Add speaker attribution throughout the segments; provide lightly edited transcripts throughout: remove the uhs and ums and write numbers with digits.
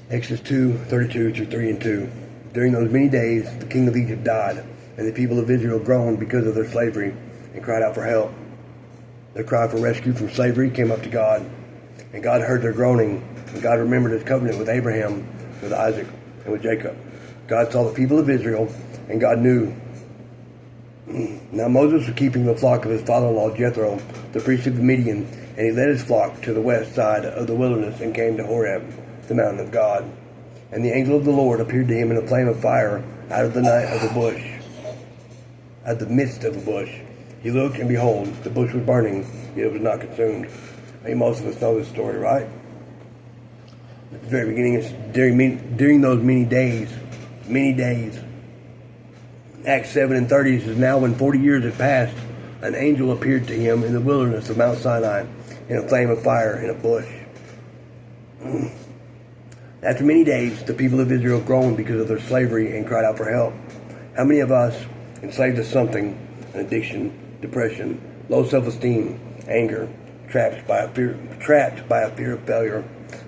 Speaker 1: Exodus 2:32 through 3 and 2. During those many days, the king of Egypt died, and the people of Israel groaned because of their slavery and cried out for help. Their cry for rescue from slavery came up to God, and God heard their groaning, and God remembered his covenant with Abraham, with Isaac, and with Jacob. God saw the people of Israel, and God knew. Now Moses was keeping the flock of his father-in-law Jethro, the priest of Midian, and he led his flock to the west side of the wilderness and came to Horeb, the mountain of God. And the angel of the Lord appeared to him in a flame of fire out of the night of the bush, out of the midst of the bush. He looked, and behold, the bush was burning, yet it was not consumed. I mean, most of us know this story, right? At the very beginning, it's during those many days. Acts 7:30 says, now when 40 years had passed, an angel appeared to him in the wilderness of Mount Sinai in a flame of fire in a bush. After many days, the people of Israel groaned because of their slavery and cried out for help. How many of us, enslaved to something, an addiction, depression, low self-esteem, anger, trapped by a fear of failure,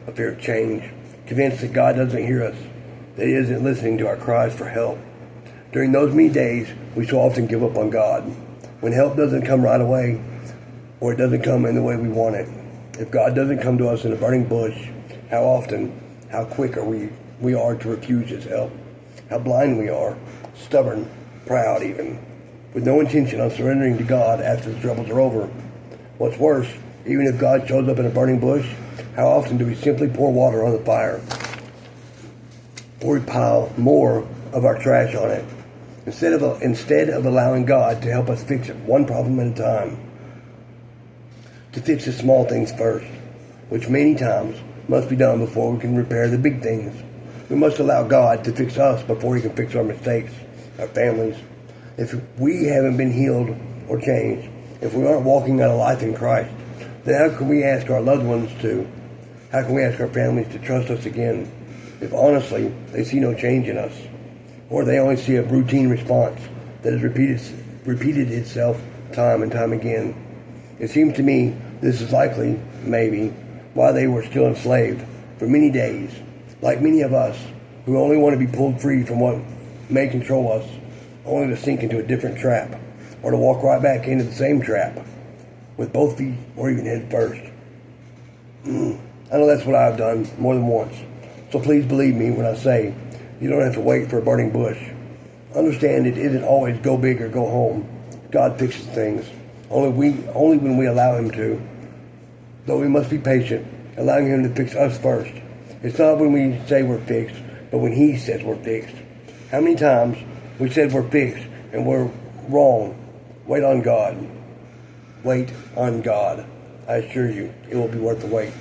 Speaker 1: a fear of change, convinced that God doesn't hear us, that he isn't listening to our cries for help? During those many days, we so often give up on God. When help doesn't come right away, or it doesn't come in the way we want it. If God doesn't come to us in a burning bush, how often, how quick we are to refuse his help. How blind we are, stubborn, proud even, with no intention of surrendering to God after the troubles are over. What's worse, even if God shows up in a burning bush, how often do we simply pour water on the fire? Or we pile more of our trash on it, instead of allowing God to help us fix it one problem at a time. To fix the small things first, which many times must be done before we can repair the big things. We must allow God to fix us before he can fix our mistakes, our families. If we haven't been healed or changed, if we aren't walking out a life in Christ, then how can we ask our loved ones to? How can we ask our families to trust us again if honestly they see no change in us? Or they only see a routine response that has repeated itself time and time again. It seems to me this is likely, maybe, why they were still enslaved for many days, like many of us who only want to be pulled free from what may control us, only to sink into a different trap, or to walk right back into the same trap, with both feet or even head first. I know that's what I've done more than once, so please believe me when I say you don't have to wait for a burning bush. Understand it isn't always go big or go home. God fixes things, only when we allow him to. Though we must be patient, allowing him to fix us first. It's not when we say we're fixed, but when he says we're fixed. How many times we said we're fixed and we're wrong? Wait on God. Wait on God. I assure you, it will be worth the wait.